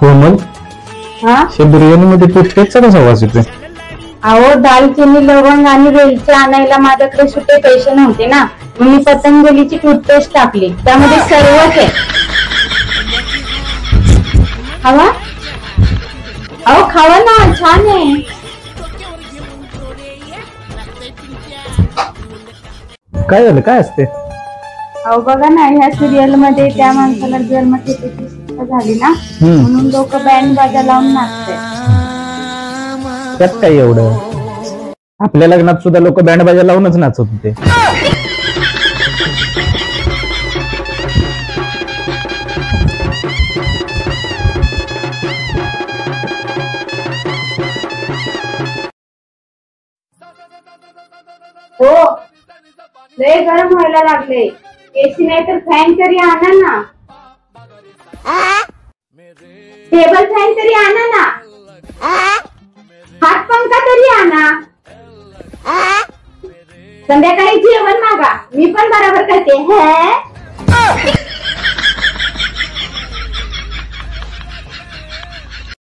कोमल, हा बिर्याणी मध्ये टूथपेस्टचा कसा वास येतोय? अहो, दालचिनी, लवंग आणि वेलची आणायला माझ्याकडे सुटे पैसे नव्हते ना, मग मी पतंजलीची टूथपेस्ट टाकली, त्यामध्ये सर्वच आहे. खावा, अहो खावा ना, छान आहे. काय झालं, काय असते? अहो बघा ना, ह्या सिरियल मध्ये त्या माणसाला जन्मठेपेची शिक्षा झाली ना, म्हणून लोक बँड बाजा लावून नाचतात. त्यात काय एवढं? आपल्या लग्नात सुद्धा लोक बँड बाजा लावूनच नाचत होते. हो, लय गरम व्हायला लागले. एसी नाही तर फॅन तरी आणा ना. टेबल फॅन तरी आणा ना. हात पंखा तरी आणा. संध्याकाळी जेवण मागा, मी पण बरोबर करते.